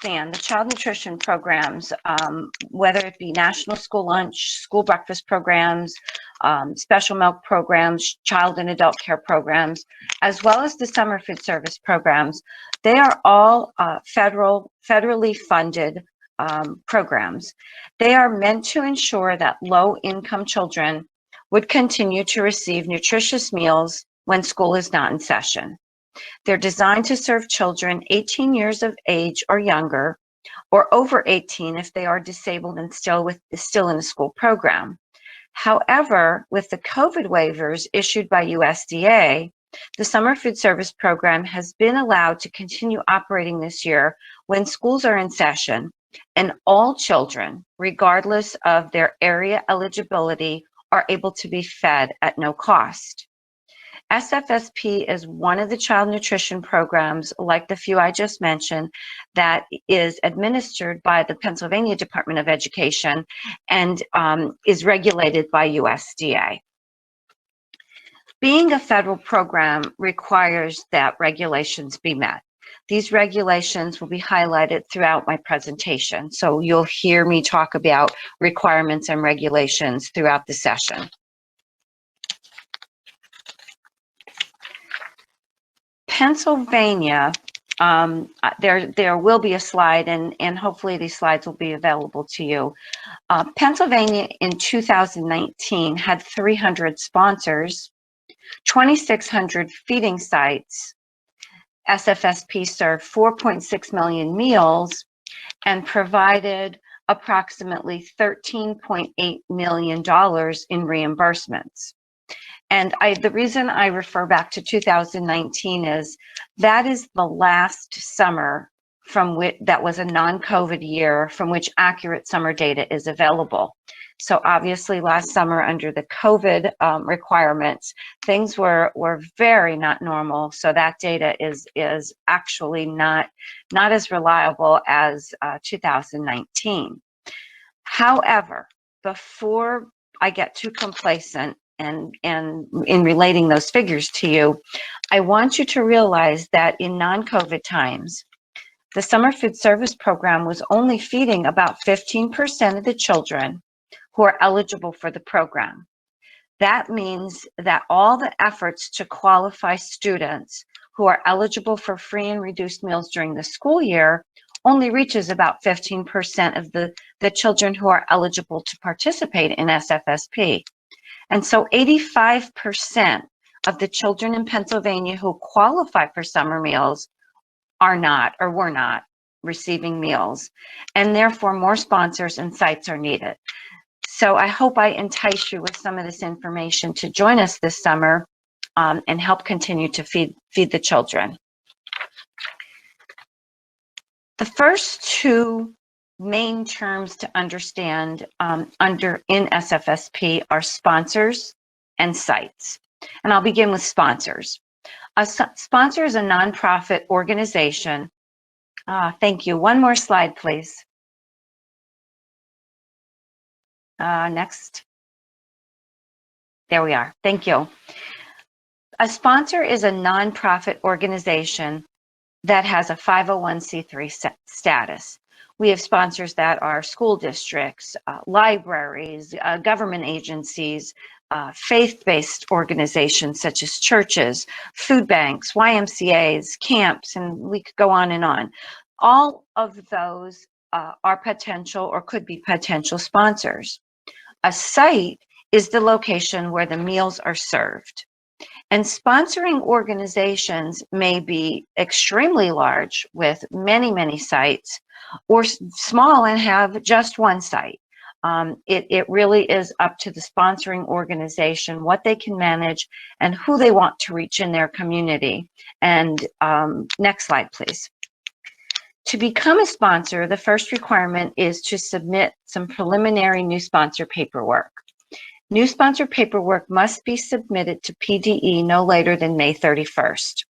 understand, the child nutrition programs, whether it be National School Lunch, school breakfast programs, special milk programs, child and adult care programs, as well as the summer food service programs, they are all federally funded programs. They are meant to ensure that low-income children would continue to receive nutritious meals when school is not in session. They're designed to serve children 18 years of age or younger, or over 18 if they are disabled and still in a school program. However, with the COVID waivers issued by USDA, the Summer Food Service Program has been allowed to continue operating this year when schools are in session, and all children, regardless of their area eligibility, are able to be fed at no cost. SFSP is one of the child nutrition programs, like the few I just mentioned, that is administered by the Pennsylvania Department of Education and is regulated by USDA. Being a federal program requires that regulations be met. These regulations will be highlighted throughout my presentation, so you'll hear me talk about requirements and regulations throughout the session. Pennsylvania, there will be a slide, and hopefully these slides will be available to you. Pennsylvania in 2019 had 300 sponsors, 2,600 feeding sites. SFSP served 4.6 million meals and provided approximately $13.8 million in reimbursements. And the reason I refer back to 2019 is that is the last summer from which that was a non-COVID year from which accurate summer data is available. So obviously last summer under the COVID requirements, things were very not normal. So that data is actually not as reliable as 2019. However, before I get too complacent, and in relating those figures to you, I want you to realize that in non-COVID times, the Summer Food Service Program was only feeding about 15% of the children who are eligible for the program. That means that all the efforts to qualify students who are eligible for free and reduced meals during the school year only reaches about 15% of the children who are eligible to participate in SFSP. And so 85% of the children in Pennsylvania who qualify for summer meals are not or were not receiving meals, and therefore more sponsors and sites are needed. So I hope I entice you with some of this information to join us this summer and help continue to feed the children. The first two main terms to understand in SFSP are sponsors and sites. And I'll begin with sponsors. A sponsor is a nonprofit organization. Thank you. One more slide, please. Next. There we are. Thank you. A sponsor is a nonprofit organization that has a 501c3 status. We have sponsors that are school districts, libraries, government agencies, faith-based organizations such as churches, food banks, YMCAs, camps, and we could go on and on. All of those are potential or could be potential sponsors. A site is the location where the meals are served. And sponsoring organizations may be extremely large with many, many sites, or small and have just one site. It really is up to the sponsoring organization, what they can manage and who they want to reach in their community. And next slide, please. To become a sponsor, the first requirement is to submit some preliminary new sponsor paperwork. New sponsor paperwork must be submitted to PDE no later than May 31st.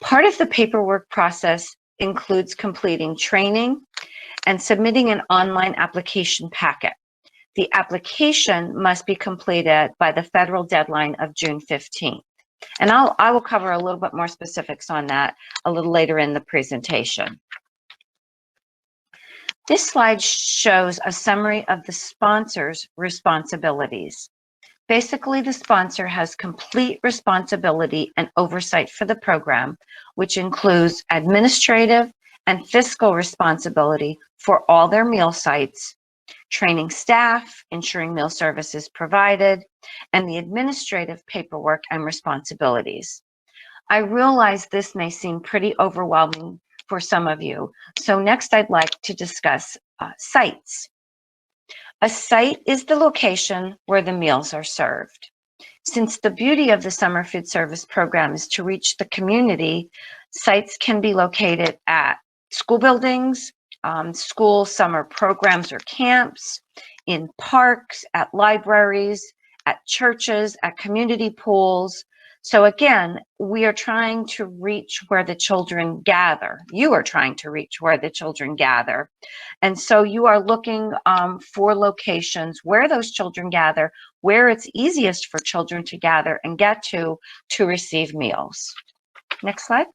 Part of the paperwork process includes completing training and submitting an online application packet. The application must be completed by the federal deadline of June 15th. And I will cover a little bit more specifics on that a little later in the presentation. This slide shows a summary of the sponsor's responsibilities. Basically, the sponsor has complete responsibility and oversight for the program, which includes administrative and fiscal responsibility for all their meal sites, training staff, ensuring meal services provided, and the administrative paperwork and responsibilities. I realize this may seem pretty overwhelming for some of you, so next I'd like to discuss sites. A site is the location where the meals are served. Since the beauty of the summer food service program is to reach the community, sites can be located at school buildings, school summer programs or camps, in parks, at libraries, at churches, at community pools. So again, we are trying to reach where the children gather. You are trying to reach where the children gather. And so you are looking for locations where those children gather, where it's easiest for children to gather and get to receive meals. Next slide.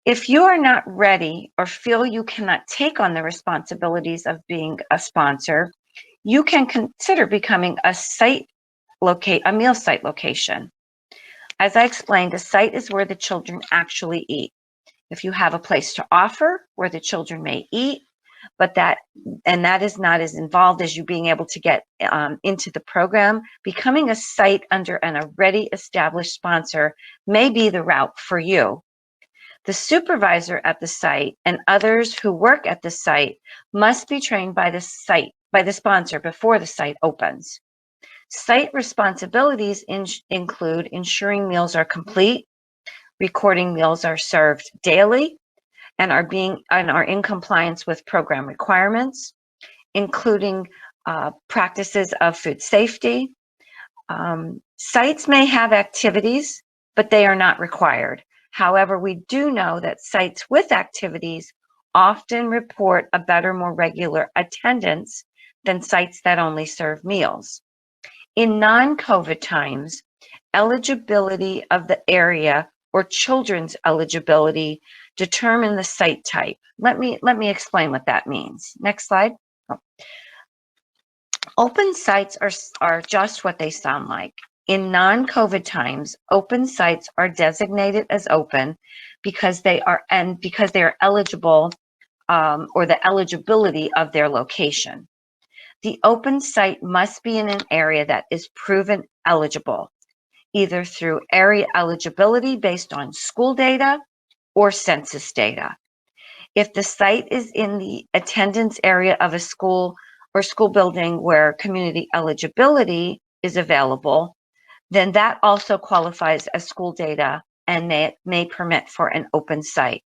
If you are not ready or feel you cannot take on the responsibilities of being a sponsor, you can consider becoming a meal site location. As I explained, a site is where the children actually eat. If you have a place to offer where the children may eat, but that is not as involved as you being able to get into the program, becoming a site under an already established sponsor may be the route for you. The supervisor at the site and others who work at the site must be trained by the sponsor before the site opens. Site responsibilities include ensuring meals are complete, recording meals are served daily, and are in compliance with program requirements, including practices of food safety. Sites may have activities, but they are not required. However, we do know that sites with activities often report a better, more regular attendance than sites that only serve meals. In non-COVID times, eligibility of the area or children's eligibility determine the site type. Let me explain what that means. Next slide. Open sites are just what they sound like. In non-COVID times, open sites are designated as open because they are eligible or the eligibility of their location. The open site must be in an area that is proven eligible, either through area eligibility based on school data or census data. If the site is in the attendance area of a school or school building where community eligibility is available, then that also qualifies as school data and may permit for an open site.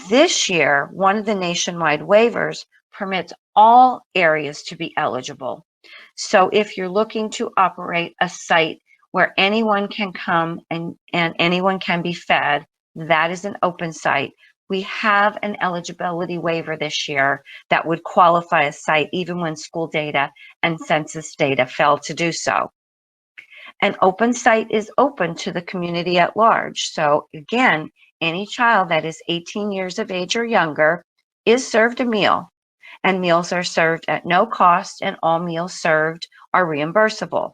This year, one of the nationwide waivers permits all areas to be eligible. So if you're looking to operate a site where anyone can come and anyone can be fed, that is an open site. We have an eligibility waiver this year that would qualify a site even when school data and census data fail to do so. An open site is open to the community at large. So again, any child that is 18 years of age or younger is served a meal, and meals are served at no cost, and all meals served are reimbursable.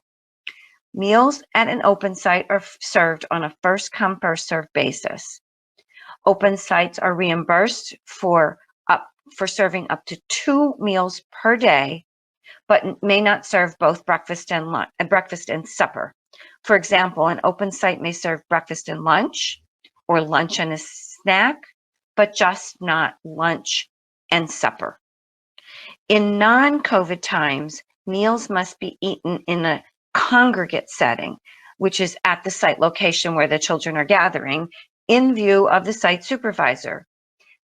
Meals at an open site are served on a first come, first served basis. Open sites are reimbursed for serving up to 2 meals per day, but may not serve both breakfast and supper. For example, an open site may serve breakfast and lunch, or lunch and a snack, but just not lunch and supper. In non-COVID times, meals must be eaten in a congregate setting, which is at the site location where the children are gathering, in view of the site supervisor.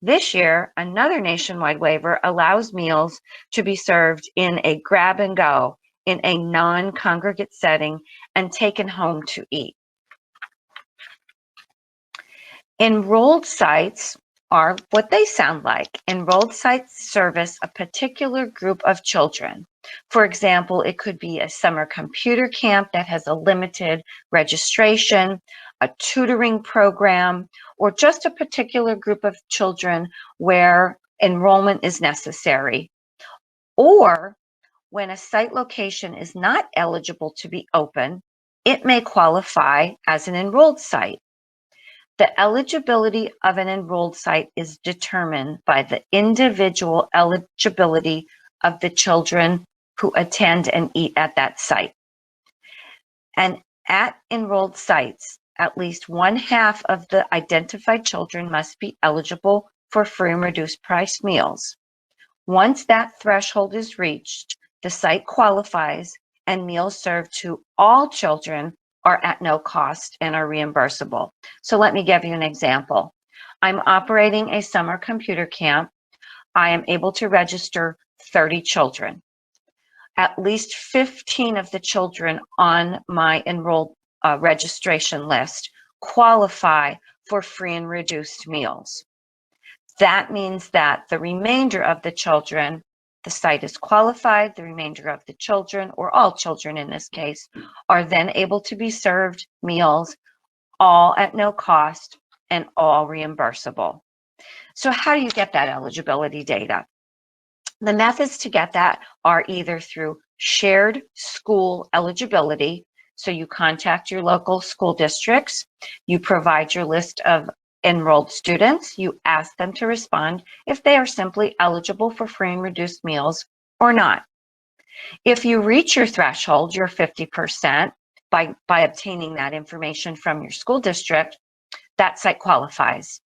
This year, another nationwide waiver allows meals to be served in a grab and go in a non-congregate setting and taken home to eat. Enrolled sites are what they sound like. Enrolled sites service a particular group of children. For example, it could be a summer computer camp that has a limited registration, a tutoring program, or just a particular group of children where enrollment is necessary, or when a site location is not eligible to be open, it may qualify as an enrolled site. The eligibility of an enrolled site is determined by the individual eligibility of the children who attend and eat at that site. And at enrolled sites, at least 1/2 of the identified children must be eligible for free and reduced price meals. Once that threshold is reached, the site qualifies and meals served to all children are at no cost and are reimbursable. So let me give you an example. I'm operating a summer computer camp. I am able to register 30 children. At least 15 of the children on my enrolled registration list qualify for free and reduced meals. That means that the remainder of the children, the site is qualified, the remainder of the children, or all children in this case, are then able to be served meals, all at no cost and all reimbursable. So how do you get that eligibility data? The methods to get that are either through shared school eligibility. So you contact your local school districts, you provide your list of enrolled students, you ask them to respond if they are simply eligible for free and reduced meals or not. If you reach your threshold, your 50%, by obtaining that information from your school district, that site qualifies.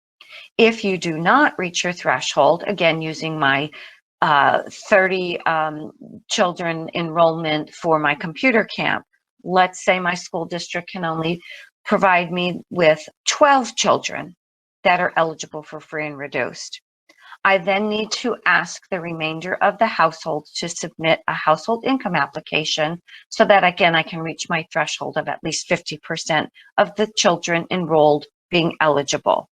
If you do not reach your threshold, again, using my 30 children enrollment for my computer camp, let's say my school district can only provide me with 12 children that are eligible for free and reduced. I then need to ask the remainder of the households to submit a household income application so that again I can reach my threshold of at least 50% of the children enrolled being eligible.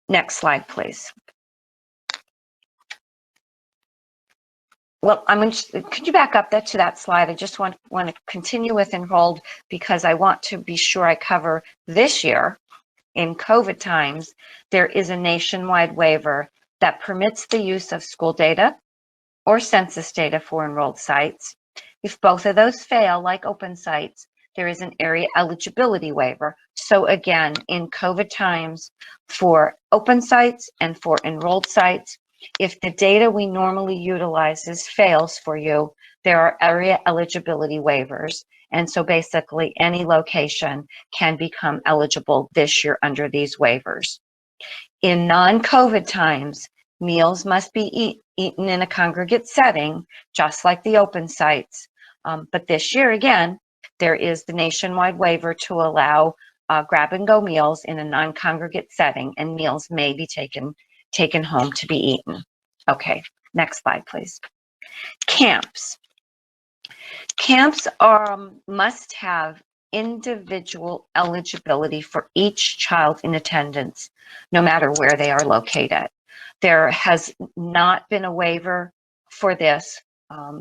Next slide, please. Well, could you back up to that slide? I just want to continue with enrolled because I want to be sure I cover this year. In COVID times, there is a nationwide waiver that permits the use of school data or census data for enrolled sites. If both of those fail, like open sites, there is an area eligibility waiver. So again, in COVID times, for open sites and for enrolled sites, if the data we normally utilizes fails for you, there are area eligibility waivers. And so basically any location can become eligible this year under these waivers. In non-COVID times, meals must be eaten in a congregate setting, just like the open sites. But this year, again, there is the nationwide waiver to allow grab-and-go meals in a non-congregate setting, and meals may be taken home to be eaten. Okay, next slide, please. Camps. Camps must have individual eligibility for each child in attendance, no matter where they are located. There has not been a waiver for this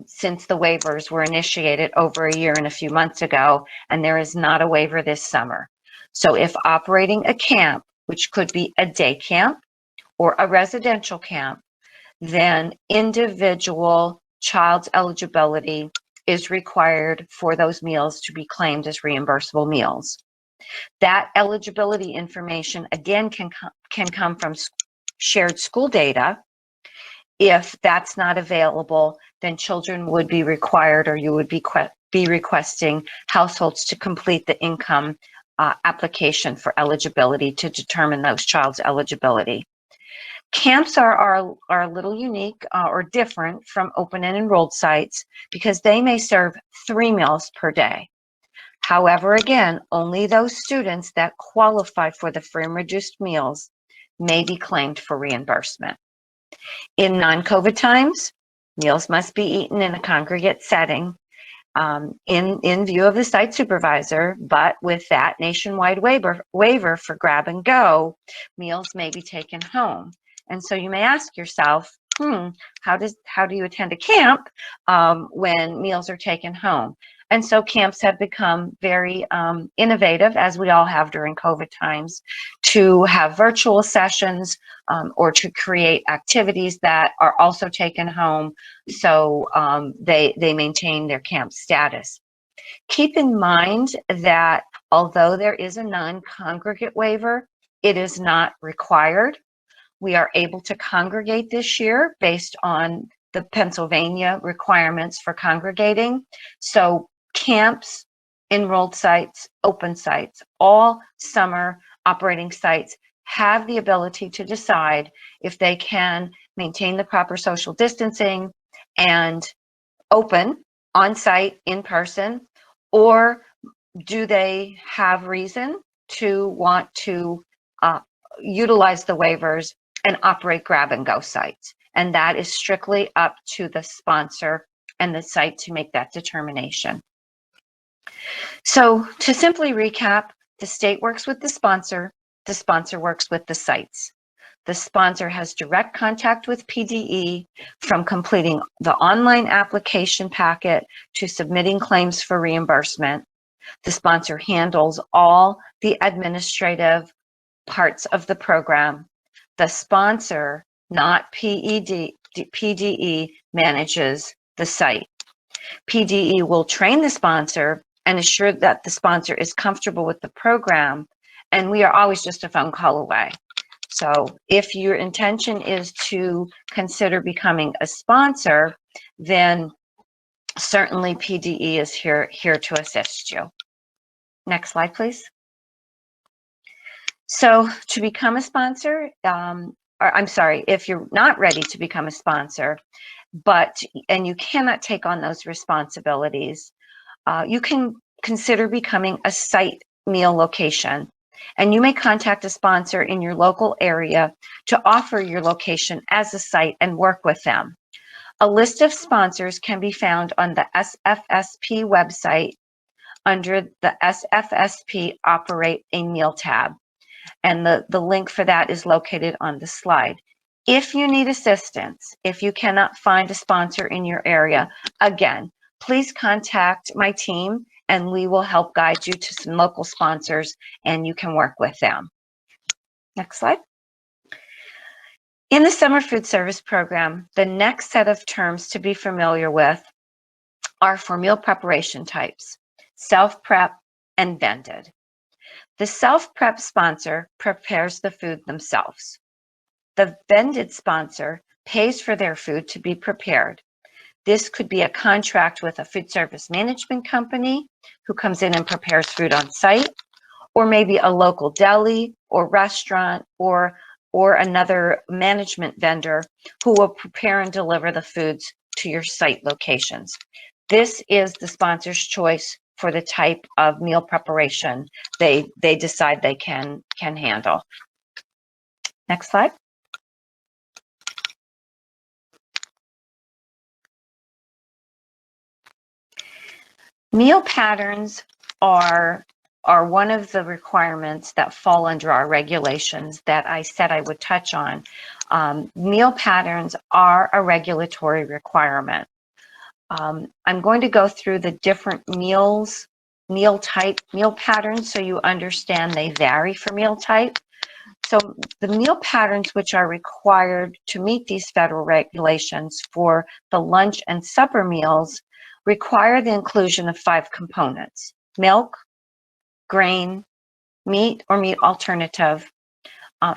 since the waivers were initiated over a year and a few months ago, and there is not a waiver this summer. So if operating a camp, which could be a day camp or a residential camp, then individual child's eligibility is required for those meals to be claimed as reimbursable meals. That eligibility information, again, can come from shared school data. If that's not available, then children would be required, or you would be requesting households to complete the income application for eligibility to determine those child's eligibility. Camps are a little unique or different from open and enrolled sites because they may serve 3 meals per day. However, again, only those students that qualify for the free and reduced meals may be claimed for reimbursement. In non-COVID times, meals must be eaten in a congregate setting in view of the site supervisor, but with that nationwide waiver for grab and go, meals may be taken home. And so you may ask yourself, how do you attend a camp when meals are taken home? And so camps have become very innovative, as we all have during COVID times, to have virtual sessions or to create activities that are also taken home, so they maintain their camp status. Keep in mind that although there is a non-congregate waiver, it is not required. We are able to congregate this year based on the Pennsylvania requirements for congregating. So camps, enrolled sites, open sites, all summer operating sites have the ability to decide if they can maintain the proper social distancing and open on site in person, or do they have reason to want to utilize the waivers and operate grab and go sites. And that is strictly up to the sponsor and the site to make that determination. So to simply recap, the state works with the sponsor works with the sites. The sponsor has direct contact with PDE from completing the online application packet to submitting claims for reimbursement. The sponsor handles all the administrative parts of the program. The sponsor, not PDE, manages the site. PDE will train the sponsor and assure that the sponsor is comfortable with the program, and we are always just a phone call away. So if your intention is to consider becoming a sponsor, then certainly PDE is here to assist you. Next slide, please. So to become a sponsor, if you're not ready to become a sponsor, and you cannot take on those responsibilities, you can consider becoming a site meal location. And you may contact a sponsor in your local area to offer your location as a site and work with them. A list of sponsors can be found on the SFSP website under the SFSP Operate a Meal tab. And the link for that is located on the slide. If you need assistance, if you cannot find a sponsor in your area, again, please contact my team and we will help guide you to some local sponsors and you can work with them. Next slide. In the summer food service program, the next set of terms to be familiar with are for meal preparation types: self-prep and vended. The self-prep sponsor prepares the food themselves. The vended sponsor pays for their food to be prepared. This could be a contract with a food service management company who comes in and prepares food on site, or maybe a local deli or restaurant or another management vendor who will prepare and deliver the foods to your site locations. This is the sponsor's choice for the type of meal preparation they decide they can handle. Next slide. Meal patterns are one of the requirements that fall under our regulations that I said I would touch on. Meal patterns are a regulatory requirement. I'm going to go through the different meal patterns so you understand they vary for meal type. So the meal patterns which are required to meet these federal regulations for the lunch and supper meals require the inclusion of 5 components: milk, grain, meat or meat alternative,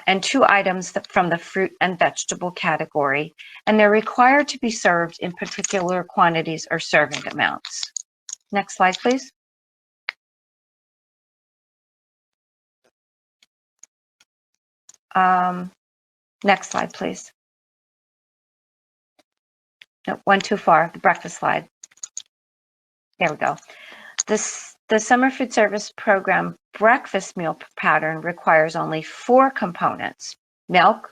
and 2 items from the fruit and vegetable category, and they're required to be served in particular quantities or serving amounts. Next slide, please. Next slide, please. No, one too far, the breakfast slide. There we go. The summer food service program breakfast meal pattern requires only 4 components: milk,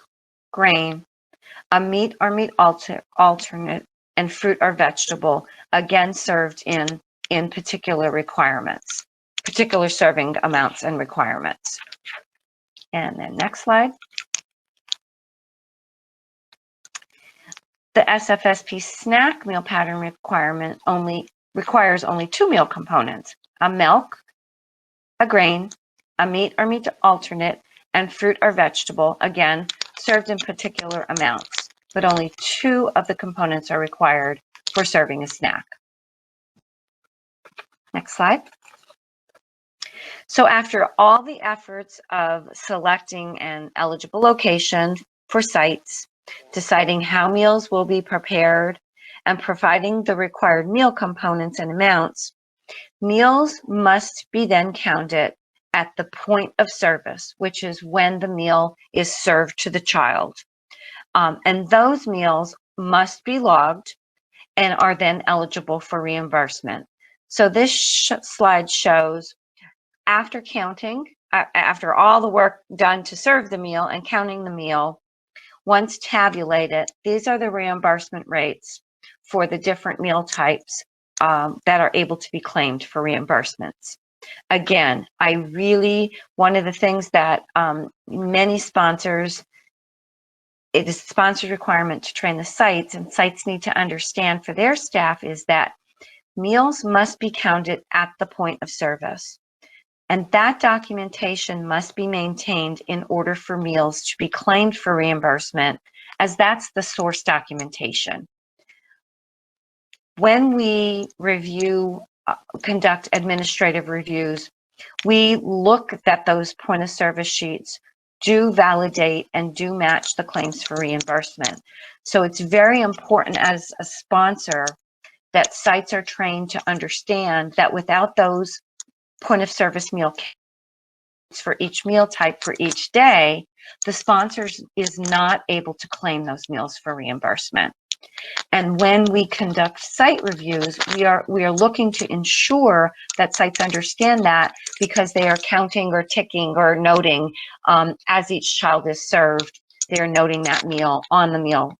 grain, a meat or meat alternate, and fruit or vegetable, again served in particular requirements, particular serving amounts and requirements. And then next slide. The SFSP snack meal pattern requirement requires only 2 meal components: a milk, a grain, a meat or meat alternate, and fruit or vegetable, again, served in particular amounts, but only 2 of the components are required for serving a snack. Next slide. So after all the efforts of selecting an eligible location for sites, deciding how meals will be prepared, and providing the required meal components and amounts, meals must be then counted at the point of service, which is when the meal is served to the child. And those meals must be logged and are then eligible for reimbursement. So this slide shows after counting, after all the work done to serve the meal and counting the meal, once tabulated, these are the reimbursement rates for the different meal types that are able to be claimed for reimbursements. Again, one of the things that many sponsors, it is a sponsor's requirement to train the sites, and sites need to understand for their staff, is that meals must be counted at the point of service. And that documentation must be maintained in order for meals to be claimed for reimbursement, as that's the source documentation. When we conduct administrative reviews, we look that those point of service sheets do validate and do match the claims for reimbursement. So it's very important as a sponsor that sites are trained to understand that without those point of service meal for each meal type for each day, the sponsor is not able to claim those meals for reimbursement. And when we conduct site reviews, we are looking to ensure that sites understand that, because they are counting or ticking or noting as each child is served, they are noting that meal on the meal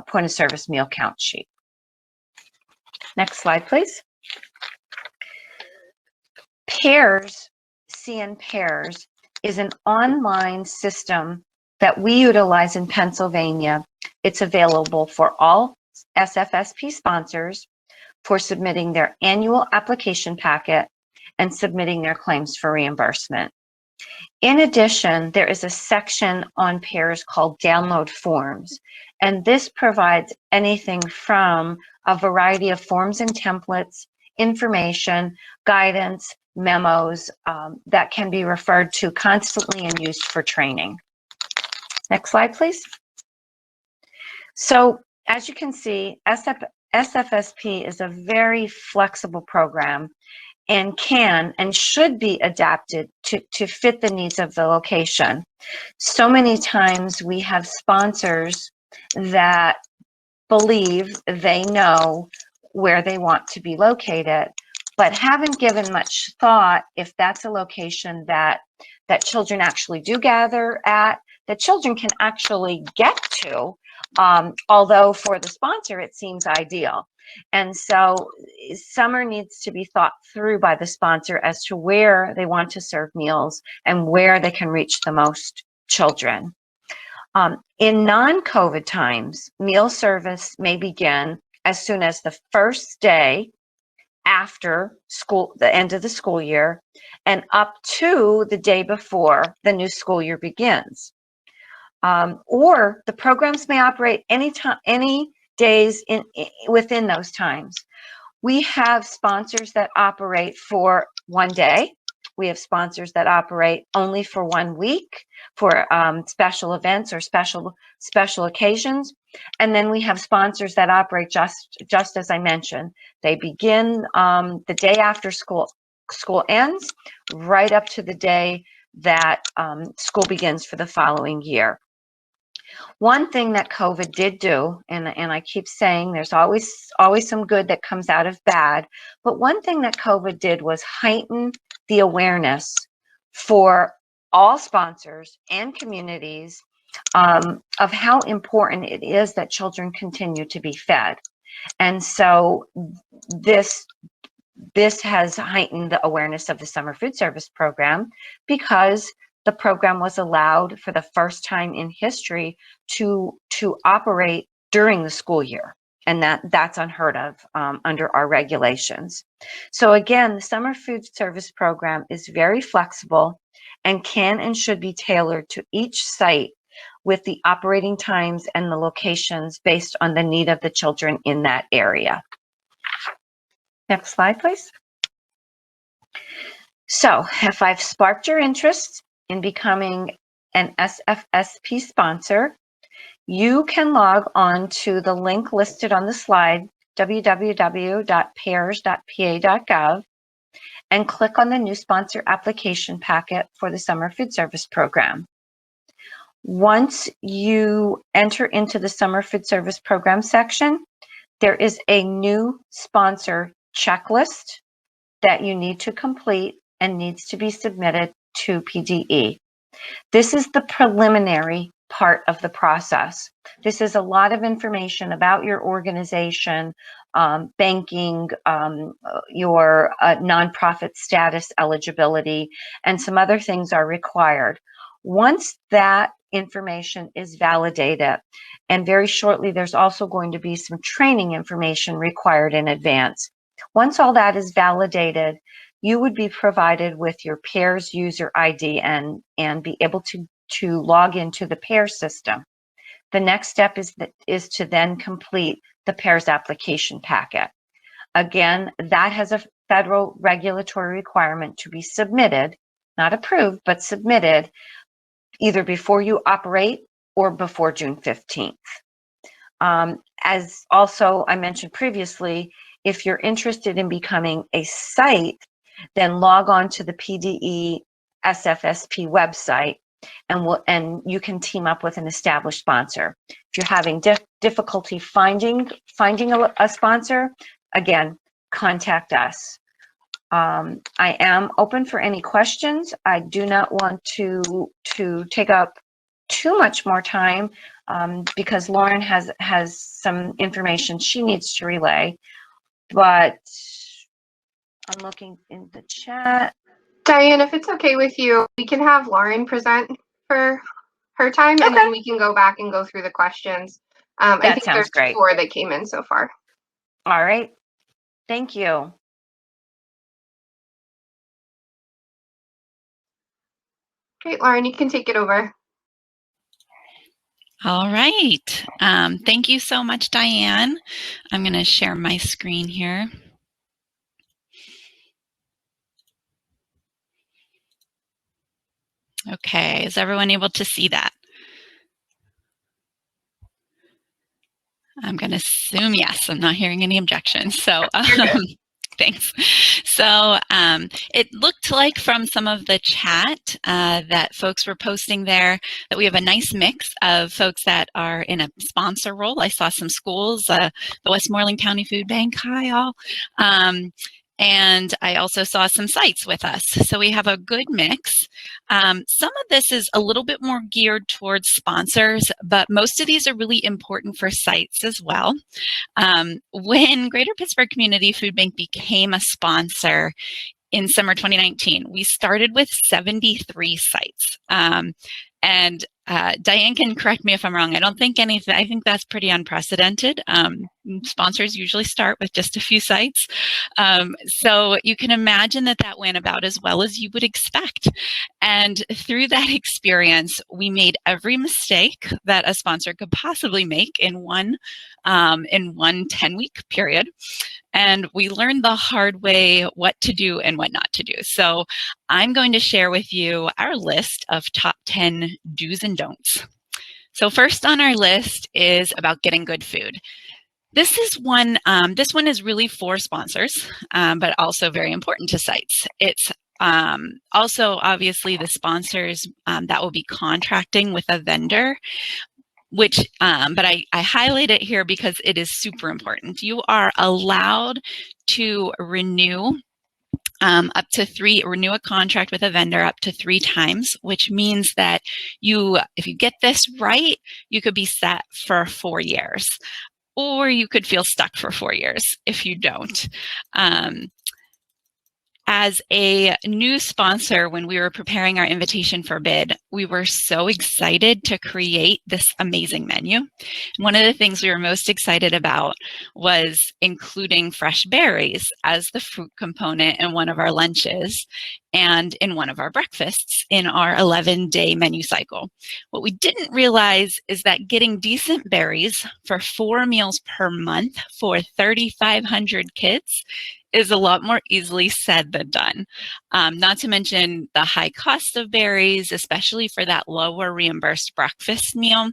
point of service meal count sheet. Next slide, please. Pears, CN Pears, is an online system that we utilize in Pennsylvania. It's available for all SFSP sponsors for submitting their annual application packet and submitting their claims for reimbursement. In addition, there is a section on Pears called Download Forms, and this provides anything from a variety of forms and templates, information, guidance, memos that can be referred to constantly and used for training. Next slide, please. So as you can see, SFSP is a very flexible program and can and should be adapted to fit the needs of the location. So many times we have sponsors that believe they know where they want to be located, but haven't given much thought if that's a location that children actually do gather at, that children can actually get to, although for the sponsor it seems ideal. And so summer needs to be thought through by the sponsor as to where they want to serve meals and where they can reach the most children. In non-COVID times, meal service may begin as soon as the first day after school, the end of the school year, and up to the day before the new school year begins. Or the programs may operate any days within those times. We have sponsors that operate for one day. We have sponsors that operate only for 1 week for special events or special occasions. And then we have sponsors that operate just as I mentioned. They begin the day after school ends, right up to the day that school begins for the following year. One thing that COVID did do, and I keep saying there's always some good that comes out of bad, but one thing that COVID did was heighten the awareness for all sponsors and communities of how important it is that children continue to be fed. And so this has heightened the awareness of the summer food service program, because the program was allowed for the first time in history to operate during the school year. And that's unheard of under our regulations. So again, the summer food service program is very flexible, and can and should be tailored to each site with the operating times and the locations based on the need of the children in that area. Next slide, please. So if I've sparked your interest in becoming an SFSP sponsor, you can log on to the link listed on the slide, www.pears.pa.gov, and click on the new sponsor application packet for the Summer Food Service Program. Once you enter into the Summer Food Service Program section, there is a new sponsor checklist that you need to complete and needs to be submitted to PDE. This is the preliminary part of the process. This is a lot of information about your organization, banking, your nonprofit status eligibility, and some other things are required. Once that information is validated, and very shortly there's also going to be some training information required in advance. Once all that is validated, you would be provided with your PEARS user ID and be able to log into the PEARS system. The next step is to then complete the PEARS application packet. Again, that has a federal regulatory requirement to be submitted, not approved, but submitted either before you operate or before June 15th. As also I mentioned previously, if you're interested in becoming a site, then log on to the PDE SFSP website and you can team up with an established sponsor. If you're having difficulty finding a sponsor, again, contact us. I am open for any questions. I do not want to take up too much more time because Lauren has some information she needs to relay, but I'm looking in the chat. Diane, if it's okay with you, we can have Lauren present for her time, and then we can go back and go through the questions. I think there's great. 4 that came in so far. All right. Thank you. Great, Lauren, you can take it over. All right. Thank you so much, Diane. I'm going to share my screen here. Okay, is everyone able to see that? I'm going to assume yes. I'm not hearing any objections. So thanks. So it looked like from some of the chat that folks were posting there that we have a nice mix of folks that are in a sponsor role. I saw some schools, the Westmoreland County Food Bank, hi all. And I also saw some sites with us. So we have a good mix. Some of this is a little bit more geared towards sponsors, but most of these are really important for sites as well. When Greater Pittsburgh Community Food Bank became a sponsor in summer 2019, we started with 73 sites. And Diane can correct me if I'm wrong. I don't think anything, I think that's pretty unprecedented. Sponsors usually start with just a few sites. So you can imagine that that went about as well as you would expect. And through that experience, we made every mistake that a sponsor could possibly make in one 10-week period. And we learned the hard way what to do and what not to do. So I'm going to share with you our list of top 10 do's and don'ts. So first on our list is about getting good food. This is one, this one is really for sponsors, but also very important to sites. It's also obviously the sponsors that will be contracting with a vendor, which, but I highlight it here because it is super important. You are allowed to renew renew a contract with a vendor up to 3 times, which means that if you get this right, you could be set for 4 years, or you could feel stuck for 4 years if you don't. As a new sponsor, when we were preparing our invitation for bid, we were so excited to create this amazing menu. One of the things we were most excited about was including fresh berries as the fruit component in one of our lunches. and in one of our breakfasts in our 11-day menu cycle. What we didn't realize is that getting decent berries for 4 meals per month for 3,500 kids is a lot more easily said than done. Not to mention the high cost of berries, especially for that lower reimbursed breakfast meal,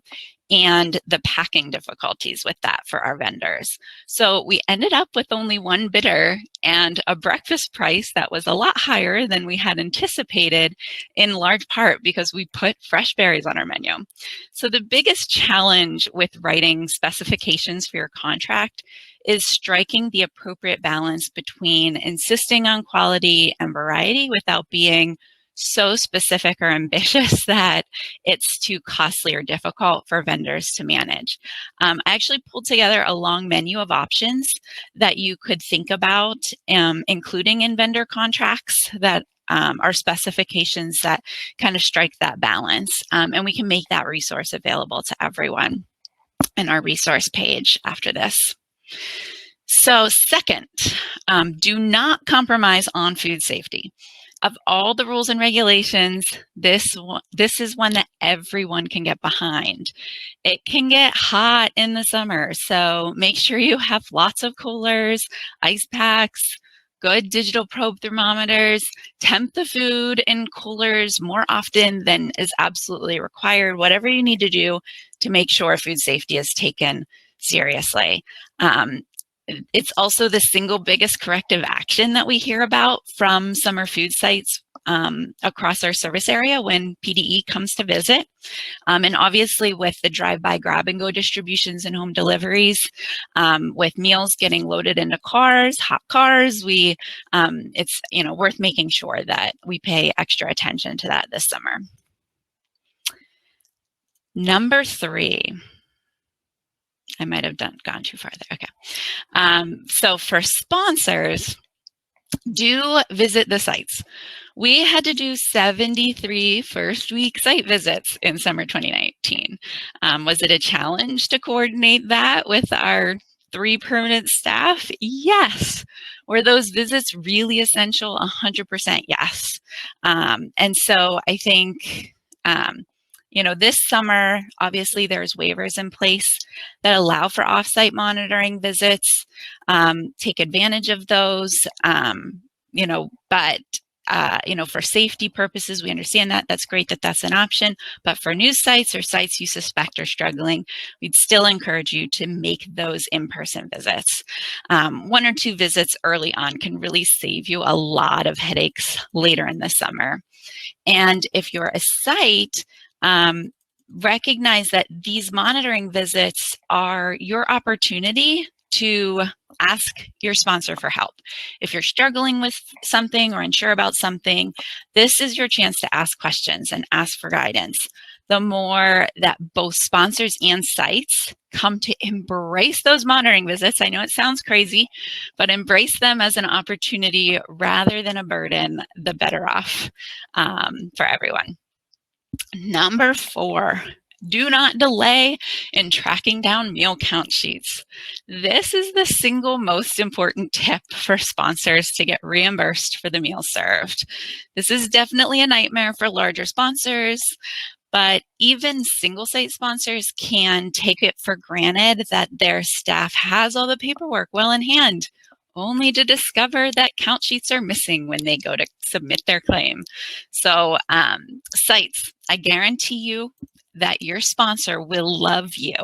and the packing difficulties with that for our vendors. So we ended up with only one bidder and a breakfast price that was a lot higher than we had anticipated, in large part because we put fresh berries on our menu. So the biggest challenge with writing specifications for your contract is striking the appropriate balance between insisting on quality and variety without being so specific or ambitious that it's too costly or difficult for vendors to manage. I actually pulled together a long menu of options that you could think about including in vendor contracts that are specifications that kind of strike that balance. And we can make that resource available to everyone in our resource page after this. So second, do not compromise on food safety. Of all the rules and regulations, this is one that everyone can get behind. It can get hot in the summer, so make sure you have lots of coolers, ice packs, good digital probe thermometers. Temp the food in coolers more often than is absolutely required, whatever you need to do to make sure food safety is taken seriously. It's also the single biggest corrective action that we hear about from summer food sites across our service area when PDE comes to visit. And obviously with the drive-by grab-and-go distributions and home deliveries, with meals getting loaded into cars, hot cars, it's worth making sure that we pay extra attention to that this summer. Number 3. I might have gone too far there. Okay. So for sponsors, do visit the sites. We had to do 73 first week site visits in summer 2019. Was it a challenge to coordinate that with our 3 permanent staff? Yes. Were those visits really essential? 100% yes. And so I think this summer, obviously there's waivers in place that allow for offsite monitoring visits. Take advantage of those, but for safety purposes, we understand that. That's great that that's an option. But for new sites or sites you suspect are struggling, we'd still encourage you to make those in-person visits. 1 or 2 visits early on can really save you a lot of headaches later in the summer. And if you're a site, recognize that these monitoring visits are your opportunity to ask your sponsor for help. If you're struggling with something or unsure about something, this is your chance to ask questions and ask for guidance. The more that both sponsors and sites come to embrace those monitoring visits, I know it sounds crazy, but embrace them as an opportunity rather than a burden, the better off for everyone. Number 4, do not delay in tracking down meal count sheets. This is the single most important tip for sponsors to get reimbursed for the meals served. This is definitely a nightmare for larger sponsors, but even single site sponsors can take it for granted that their staff has all the paperwork well in hand, only to discover that count sheets are missing when they go to submit their claim. So sites, I guarantee you that your sponsor will love you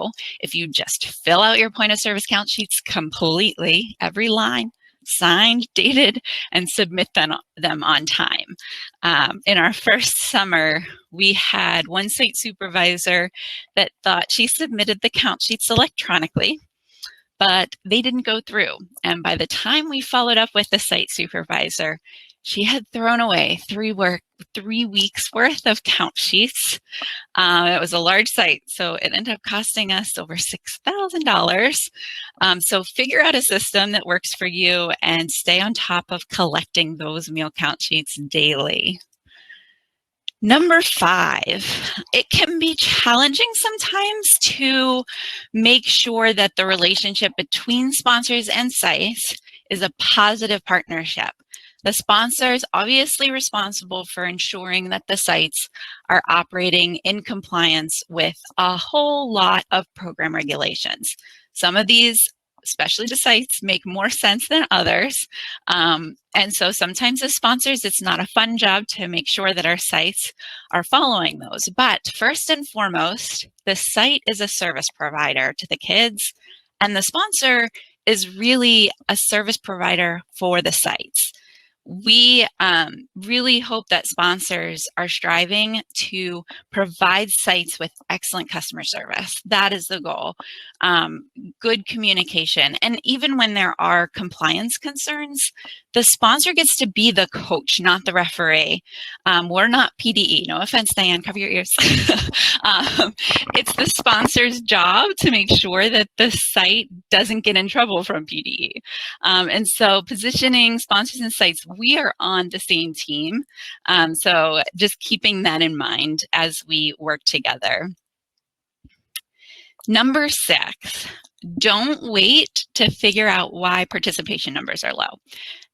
if you just fill out your point of service count sheets completely, every line, signed, dated, and submit them on time. In our first summer, we had one site supervisor that thought she submitted the count sheets electronically, but they didn't go through. And by the time we followed up with the site supervisor, she had thrown away 3 weeks worth of count sheets. It was a large site, so it ended up costing us over $6,000. So figure out a system that works for you and stay on top of collecting those meal count sheets daily. Number 5, it can be challenging sometimes to make sure that the relationship between sponsors and sites is a positive partnership. The sponsor is obviously responsible for ensuring that the sites are operating in compliance with a whole lot of program regulations. Some of these, especially the sites, make more sense than others. And so sometimes as sponsors, it's not a fun job to make sure that our sites are following those. But first and foremost, the site is a service provider to the kids, and the sponsor is really a service provider for the sites. We really hope that sponsors are striving to provide sites with excellent customer service. That is the goal. Good communication. And even when there are compliance concerns, the sponsor gets to be the coach, not the referee. We're not PDE. No offense, Dianne, cover your ears. It's the sponsor's job to make sure that the site doesn't get in trouble from PDE. And so positioning sponsors and sites, we are on the same team. So just keeping that in mind as we work together. Number 6, don't wait to figure out why participation numbers are low.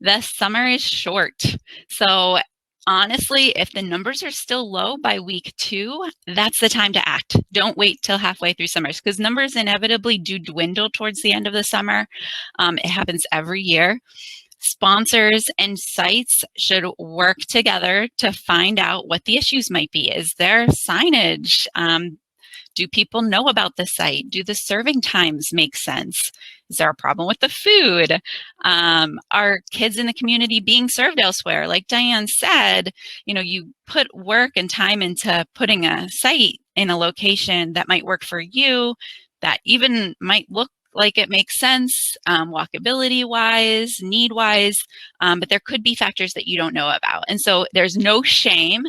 The summer is short. So honestly, if the numbers are still low by week 2, that's the time to act. Don't wait till halfway through summer, because numbers inevitably do dwindle towards the end of the summer. It happens every year. Sponsors and sites should work together to find out what the issues might be. Is there signage? Do people know about the site? Do the serving times make sense? Is there a problem with the food? Are kids in the community being served elsewhere? Like Dianne said, you put work and time into putting a site in a location that might work for you, that even might look like it makes sense, walkability-wise, need-wise, but there could be factors that you don't know about. And so there's no shame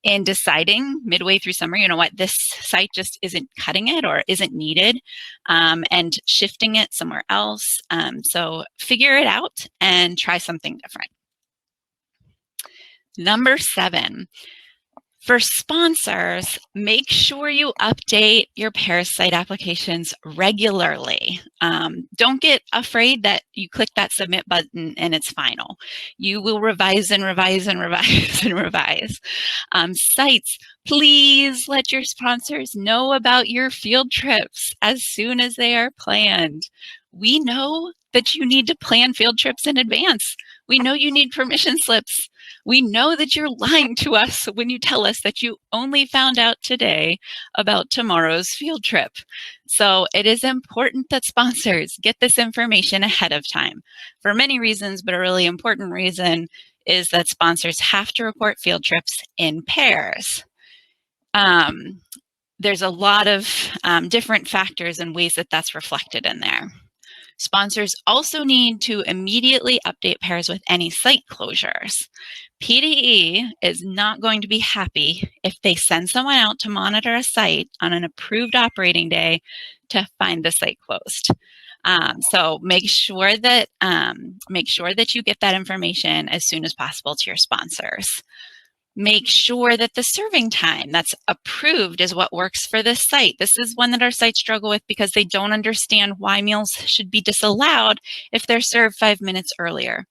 in deciding midway through summer, you know what, this site just isn't cutting it or isn't needed, and shifting it somewhere else. So figure it out and try something different. Number 7. For sponsors, make sure you update your pears site applications regularly. Don't get afraid that you click that submit button and it's final. You will revise and revise and revise and revise. Sites, please let your sponsors know about your field trips as soon as they are planned. We know that you need to plan field trips in advance. We know you need permission slips. We know that you're lying to us when you tell us that you only found out today about tomorrow's field trip. So it is important that sponsors get this information ahead of time for many reasons, but a really important reason is that sponsors have to report field trips in pairs. There's a lot of different factors and ways that that's reflected in there. Sponsors also need to immediately update pairs with any site closures. PDE is not going to be happy if they send someone out to monitor a site on an approved operating day to find the site closed. So make sure that you get that information as soon as possible to your sponsors. Make sure that the serving time that's approved is what works for this site. This is one that our sites struggle with because they don't understand why meals should be disallowed if they're served 5 minutes earlier.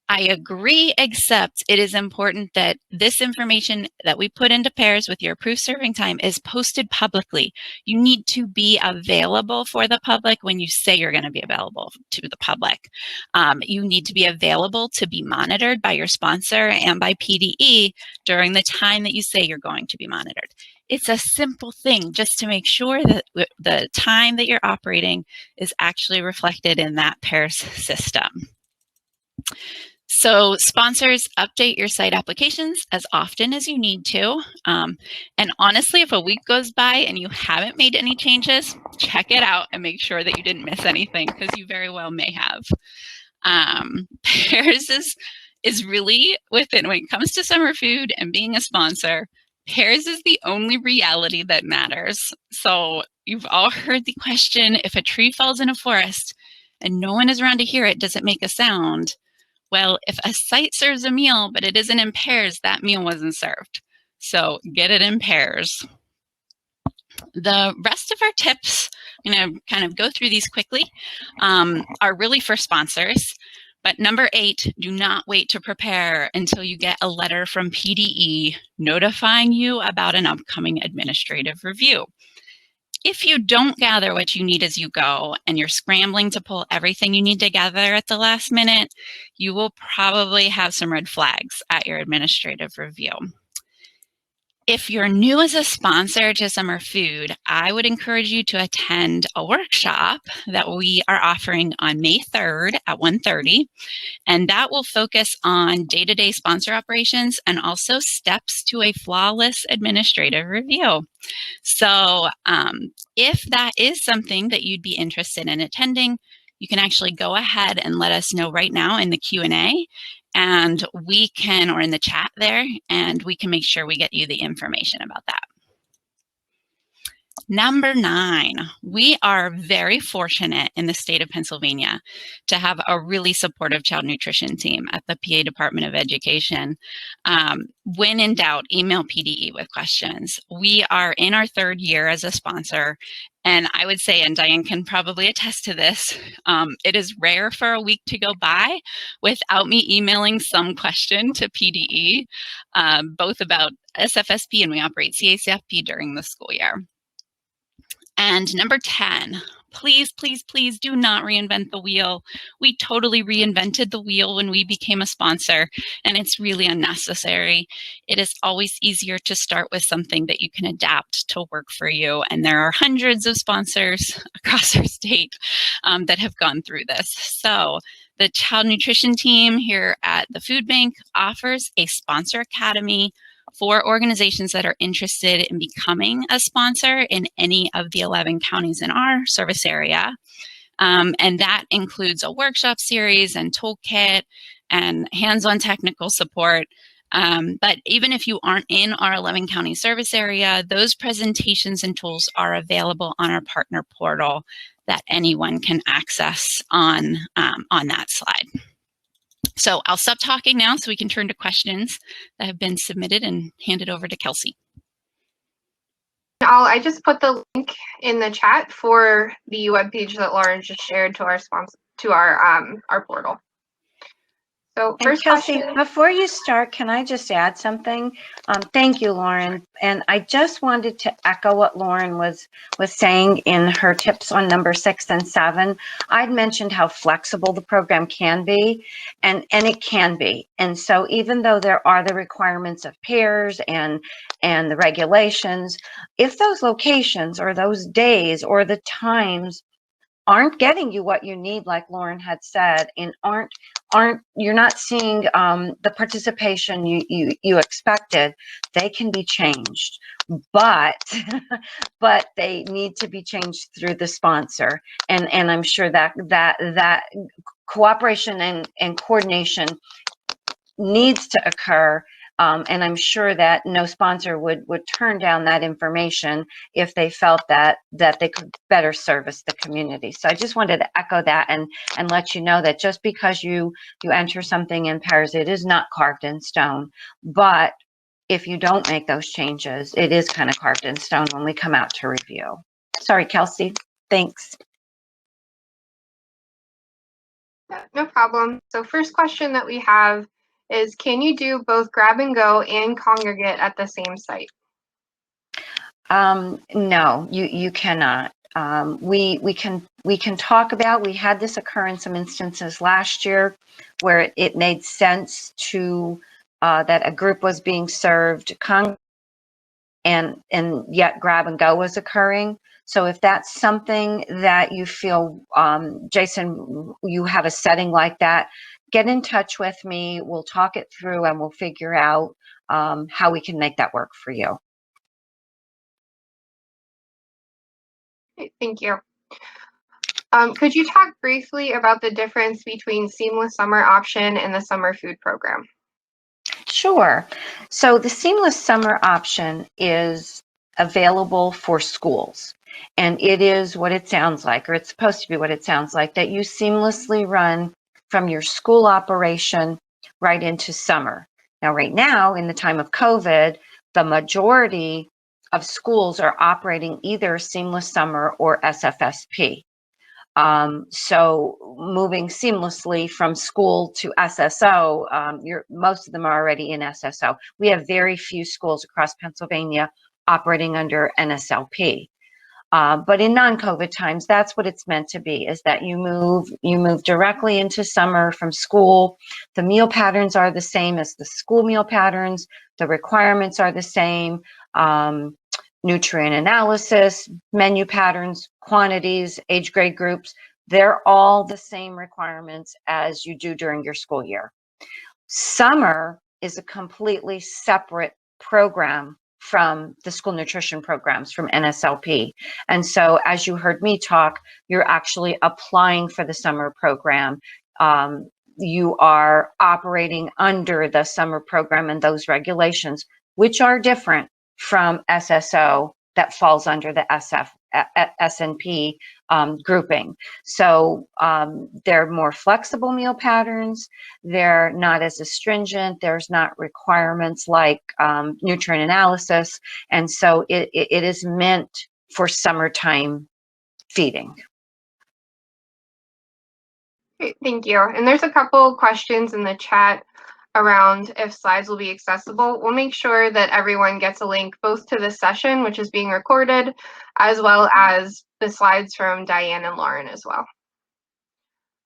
I agree, except it is important that this information that we put into pairs with your approved serving time is posted publicly. You need to be available for the public when you say you're going to be available to the public. You need to be available to be monitored by your sponsor and by PDE during the time that you say you're going to be monitored. It's a simple thing just to make sure that the time that you're operating is actually reflected in that pairs system. So sponsors, update your site applications as often as you need to. And honestly, if a week goes by and you haven't made any changes, check it out and make sure that you didn't miss anything, because you very well may have. Pairs is really when it comes to summer food and being a sponsor, pairs is the only reality that matters. So you've all heard the question, if a tree falls in a forest and no one is around to hear it, does it make a sound? Well, if a site serves a meal, but it isn't in pairs, that meal wasn't served. So get it in pairs. The rest of our tips, I'm going to kind of go through these quickly, are really for sponsors. But number 8, do not wait to prepare until you get a letter from PDE notifying you about an upcoming administrative review. If you don't gather what you need as you go and you're scrambling to pull everything you need together at the last minute, you will probably have some red flags at your administrative review. If you're new as a sponsor to summer food, I would encourage you to attend a workshop that we are offering on May 3rd at 1:30, and that will focus on day-to-day sponsor operations and also steps to a flawless administrative review. So if that is something that you'd be interested in attending, you can actually go ahead and let us know right now in the Q&A, and we can, or in the chat there, and we can make sure we get you the information about that. Number 9, we are very fortunate in the state of Pennsylvania to have a really supportive child nutrition team at the PA Department of Education. When in doubt, email PDE with questions. We are in our 3rd year as a sponsor, and I would say, and Dianne can probably attest to this, it is rare for a week to go by without me emailing some question to PDE, both about SFSP, and we operate CACFP during the school year. And number 10, please, please, please do not reinvent the wheel. We totally reinvented the wheel when we became a sponsor, and it's really unnecessary. It is always easier to start with something that you can adapt to work for you. And there are hundreds of sponsors across our state that have gone through this. So the Child Nutrition team here at the Food Bank offers a sponsor academy for organizations that are interested in becoming a sponsor in any of the 11 counties in our service area. And that includes a workshop series and toolkit and hands-on technical support. But even if you aren't in our 11 county service area, those presentations and tools are available on our partner portal that anyone can access on that slide. So I'll stop talking now so we can turn to questions that have been submitted and hand it over to Kelsey. I just put the link in the chat for the webpage that Lauren just shared to our sponsor, to our portal. So first Kelsey, question. before you start, can I just add something? Thank you, Lauren. And I just wanted to echo what Lauren was saying in her tips on number 6 and 7. I'd mentioned how flexible the program can be, and it can be. And so even though there are the requirements of pears and the regulations, if those locations or those days or the times aren't getting you what you need, like Lauren had said, and you're not seeing the participation you expected, they can be changed, but they need to be changed through the sponsor, and I'm sure that cooperation and coordination needs to occur. And I'm sure that no sponsor would turn down that information if they felt that they could better service the community. So I just wanted to echo that and let you know that just because you enter something in pairs, it is not carved in stone. But if you don't make those changes, it is kind of carved in stone when we come out to review. Sorry, Kelsey. Thanks. No problem. So first question that we have is, can you do both grab and go and congregate at the same site? No, you cannot. We can talk about, we had this occur in some instances last year where it made sense to that a group was being served and yet grab and go was occurring. So if that's something that you feel, Jason, you have a setting like that, get in touch with me. We'll talk it through and we'll figure out how we can make that work for you. Thank you. Could you talk briefly about the difference between Seamless Summer option and the summer food program? Sure. So the Seamless Summer option is available for schools. And it is what it sounds like, or it's supposed to be what it sounds like, that you seamlessly run from your school operation right into summer. Now, right now, in the time of COVID, the majority of schools are operating either Seamless Summer or SFSP. So moving seamlessly from school to SSO, most of them are already in SSO. We have very few schools across Pennsylvania operating under NSLP. But in non-COVID times, that's what it's meant to be, is that you move directly into summer from school. The meal patterns are the same as the school meal patterns. The requirements are the same. Nutrient analysis, menu patterns, quantities, age grade groups, they're all the same requirements as you do during your school year. Summer is a completely separate program from the school nutrition programs from NSLP. And so as you heard me talk, you're actually applying for the summer program. You are operating under the summer program and those regulations, which are different from SSO that falls under the SNP grouping. So they're more flexible meal patterns. They're not as astringent. There's not requirements like nutrient analysis. And so it is meant for summertime feeding. Great, thank you. And there's a couple questions in the chat around if slides will be accessible. We'll make sure that everyone gets a link both to this session, which is being recorded, as well as the slides from Dianne and Lauren as well.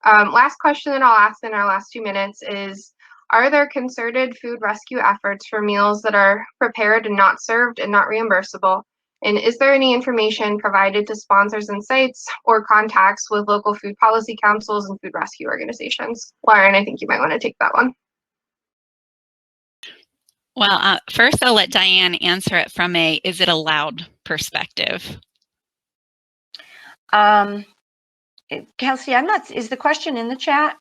Last question that I'll ask in our last 2 minutes is, are there concerted food rescue efforts for meals that are prepared and not served and not reimbursable? And is there any information provided to sponsors and sites or contacts with local food policy councils and food rescue organizations? Lauren, I think you might want to take that one. Well, first I'll let Dianne answer it from a is it allowed perspective. Kelsey, is the question in the chat?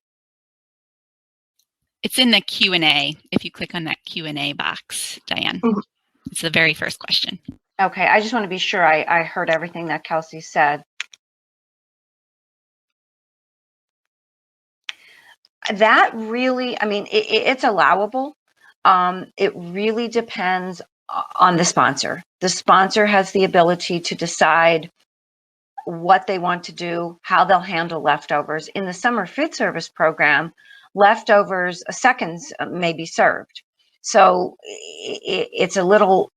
It's in the Q&A. If you click on that Q&A box, Dianne, it's the very first question. Okay, I just want to be sure I heard everything that Kelsey said. That really, I mean, it's allowable. It really depends on the sponsor. The sponsor has the ability to decide what they want to do, how they'll handle leftovers. In the summer food service program, leftovers, seconds may be served. So it's a little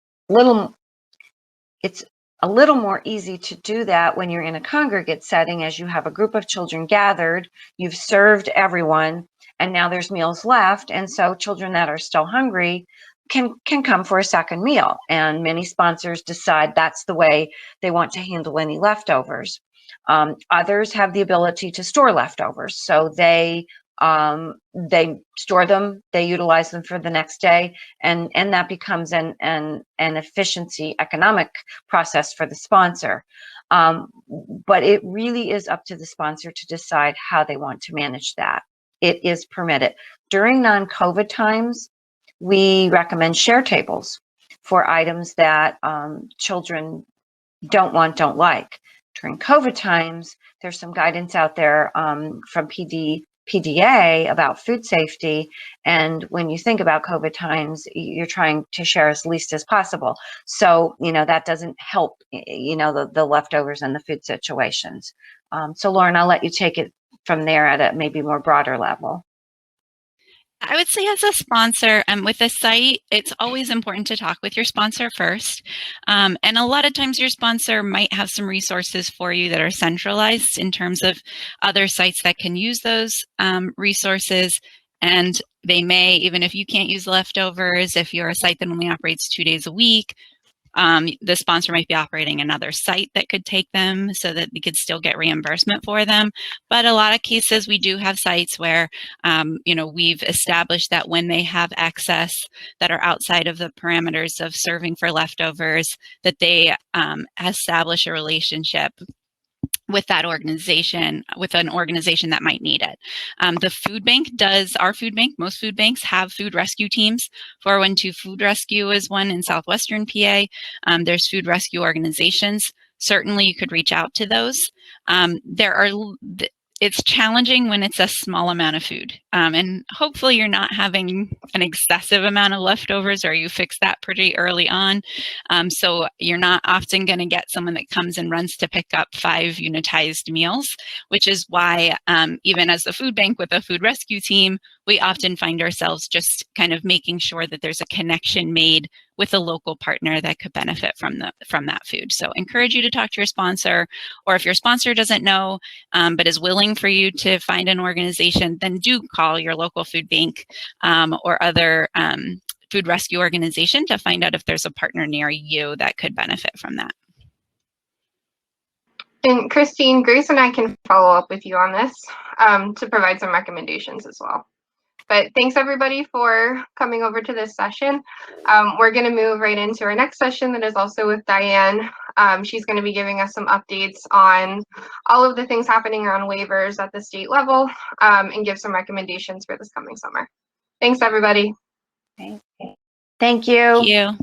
more easy to do that when you're in a congregate setting, as you have a group of children gathered, you've served everyone, and now there's meals left. And so children that are still hungry can come for a second meal. And many sponsors decide that's the way they want to handle any leftovers. Others have the ability to store leftovers. So they store them, they utilize them for the next day, and that becomes an efficiency economic process for the sponsor. But it really is up to the sponsor to decide how they want to manage that. It is permitted. During non-COVID times, we recommend share tables for items that children don't like. During COVID times, there's some guidance out there from PDA about food safety. And when you think about COVID times, you're trying to share as least as possible. So, that doesn't help, the leftovers and the food situations. So Lauren, I'll let you take it from there at a maybe more broader level. I would say as a sponsor with a site, it's always important to talk with your sponsor first. And a lot of times your sponsor might have some resources for you that are centralized in terms of other sites that can use those resources. And they may, even if you can't use leftovers, if you're a site that only operates 2 days a week, the sponsor might be operating another site that could take them so that we could still get reimbursement for them. But a lot of cases, we do have sites where, we've established that when they have excess that are outside of the parameters of serving for leftovers, that they establish a relationship with that organization, with an organization that might need it. The food bank most food banks have food rescue teams. 412 Food Rescue is one in southwestern PA. There's food rescue organizations. Certainly you could reach out to those. it's challenging when it's a small amount of food. And hopefully you're not having an excessive amount of leftovers, or you fix that pretty early on. So you're not often going to get someone that comes and runs to pick up 5 unitized meals, which is why even as the food bank with a food rescue team, we often find ourselves just kind of making sure that there's a connection made with a local partner that could benefit from that food. So encourage you to talk to your sponsor, or if your sponsor doesn't know but is willing for you to find an organization, then do call your local food bank or other food rescue organization to find out if there's a partner near you that could benefit from that. And Christine, Grace and I can follow up with you on this to provide some recommendations as well. But thanks everybody for coming over to this session. We're going to move right into our next session that is also with Dianne. She's going to be giving us some updates on all of the things happening around waivers at the state level and give some recommendations for this coming summer. Thanks everybody. Thank you. Thank you.